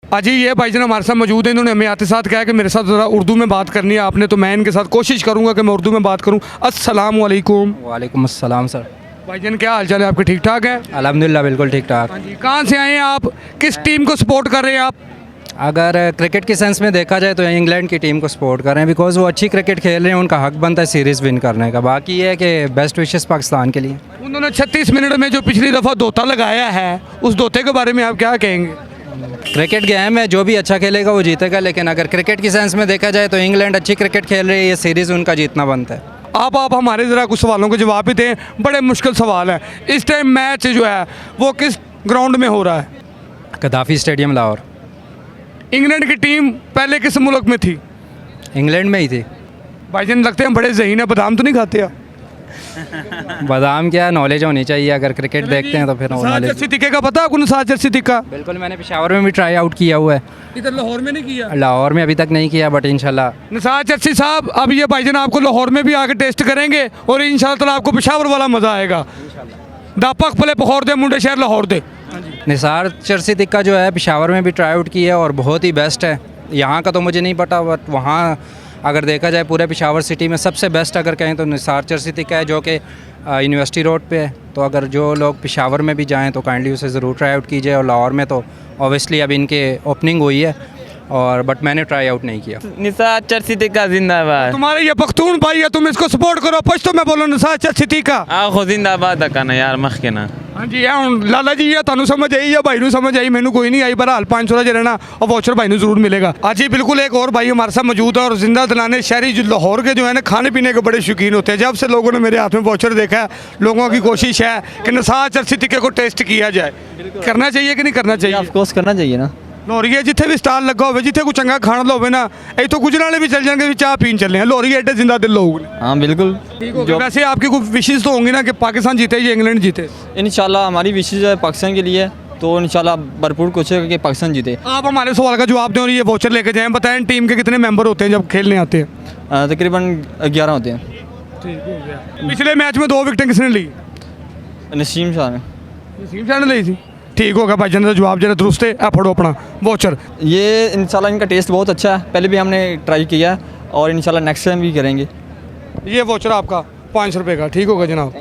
अजी ये भाईजान हमारे साथ मौजूद हैं, इन्होंने हमें आते साथ कहा कि मेरे साथ ज़रा उर्दू में बात करनी है आपने, तो मैं इनके साथ कोशिश करूँगा कि मैं उर्दू में बात करूँ। अस्सलाम वालेकुम। वालेकुम अस्सलाम सर। भाईजान क्या हाल चाल है आपके, ठीक ठाक है? अल्हम्दुलिल्लाह बिल्कुल ठीक ठाक। हाँ जी, कहाँ से आए हैं आप, किस टीम को सपोर्ट कर रहे हैं आप? अगर क्रिकेट के सेंस में देखा जाए तो इंग्लैंड की टीम को सपोर्ट कर रहे हैं, बिकॉज वो अच्छी क्रिकेट खेल रहे हैं, उनका हक बनता है सीरीज़ विन करने का। बाकी ये है कि बेस्ट विशेस पाकिस्तान के लिए। उन्होंने 36 मिनट में जो पिछली दफ़ा धोता लगाया है, उस धोते के बारे में आप क्या कहेंगे? क्रिकेट गेम है, जो भी अच्छा खेलेगा वो जीतेगा, लेकिन अगर क्रिकेट की सेंस में देखा जाए तो इंग्लैंड अच्छी क्रिकेट खेल रही है, ये सीरीज़ उनका जीतना बनता है। आप हमारे ज़रा कुछ सवालों के जवाब भी दें, बड़े मुश्किल सवाल है। इस टाइम मैच जो है वो किस ग्राउंड में हो रहा है? Gaddafi stadium Lahore. इंग्लैंड की टीम पहले किस मुल्क में थी? इंग्लैंड में ही थी। भाईजान लगते हैं बड़े ज़हीन है, बादाम तो नहीं खाते आप? बादाम क्या, नॉलेज होनी चाहिए, अगर क्रिकेट देखते हैं तो फिर निसार नॉलेज। जर्सी टिक्के का पता है आपको? निसार जर्सी टिक्का बिल्कुल, मैंने पेशावर में भी ट्राई आउट किया हुआ है, इधर लाहौर में नहीं किया। लाहौर में अभी तक नहीं किया, बट इंशाल्लाह। निसार जर्सी साहब, अब ये भाईजान आपको लाहौर में भी आके टेस्ट करेंगे और इंशाल्लाह ताला आपको पेशावर वाला मज़ा आएगा। दापक पले पखौर दे मुंडे शहर लाहौर दे। निसार चर्सी टिक्का जो है पेशावर में भी ट्राई आउट किया है और बहुत ही बेस्ट है। यहाँ का तो मुझे नहीं पता, बट वहाँ अगर देखा जाए पूरे पेशावर सिटी में सबसे बेस्ट अगर कहें तो निसार चर्सी टिक्का है, जो कि यूनिवर्सिटी रोड पे है। तो अगर जो लोग पेशावर में भी जाएँ तो काइंडली उसे ज़रूर ट्राई आउट कीजिए। और लाहौर में तो ऑब्वियसली अब इनके ओपनिंग हुई है, और बट मैंने ट्राई आउट नहीं किया। निसार चर्सी टिक्का जिंदाबाद। तुम्हारे ये पख्तून भाई है, तुम इसको सपोर्ट करो। पश्तो में बोलो निसार चर्सी टिक्का। आखो जिंदाबाद कहना यार मखना। हाँ जी, लाला जी ये थानू समझ आई या भाई नू समझ आई? मैनू कोई नहीं आई, बहरहाल 500 ज रहना और वाचर भाई नू जरूर मिलेगा। आज ही बिल्कुल एक और भाई हमारे साथ मौजूद है, और जिंदा दिलाने शहरी जो लाहौर के जो है ना खाने पीने के बड़े शौकीन होते हैं। जब से लोगों ने मेरे हाथ में वाचर देखा है, लोगों की कोशिश है कि निसार चर्सी टिक्के को टेस्ट किया जाए। करना चाहिए कि नहीं करना चाहिए? ऑफ कोर्स करना चाहिए ना। लोहरी जिथे भी स्टाल लगा हो, जिथे कोई चंगा खाना होवे ना, इतों गुजर वाले भी चल जाएंगे, भी चाह पीन चले हैं। लोहरी एडे जिंदा दिल लोग ने। हाँ बिल्कुल। ठीक हो गया। वैसे आपकी कोई विशेष तो होंगी ना कि पाकिस्तान जीते या इंग्लैंड जीते? इंशाल्लाह हमारी विशेष है पाकिस्तान के लिए, तो इंशाल्लाह भरपूर कोशिश है कि पाकिस्तान जीते। आप हमारे सवाल का जवाब दें और ये वाचर लेके जाएं। बताएं टीम के कितने मेंबर होते हैं जब खेलने आते हैं? तकरीबन 11 होते हैं। ठीक हो गया। पिछले मैच में 2 विकेटें किसने ली? नसीम शाह ने। नसीम शाह ने ली थी। ठीक होगा भाईजान का जवाब जरा दुरुस्त है। आप पढ़ो अपना वाचर। ये इंशाल्लाह इनका टेस्ट बहुत अच्छा है, पहले भी हमने ट्राई किया है और इंशाल्लाह नेक्स्ट टाइम भी करेंगे। ये वाचर आपका 500 रुपये का। ठीक होगा जनाब।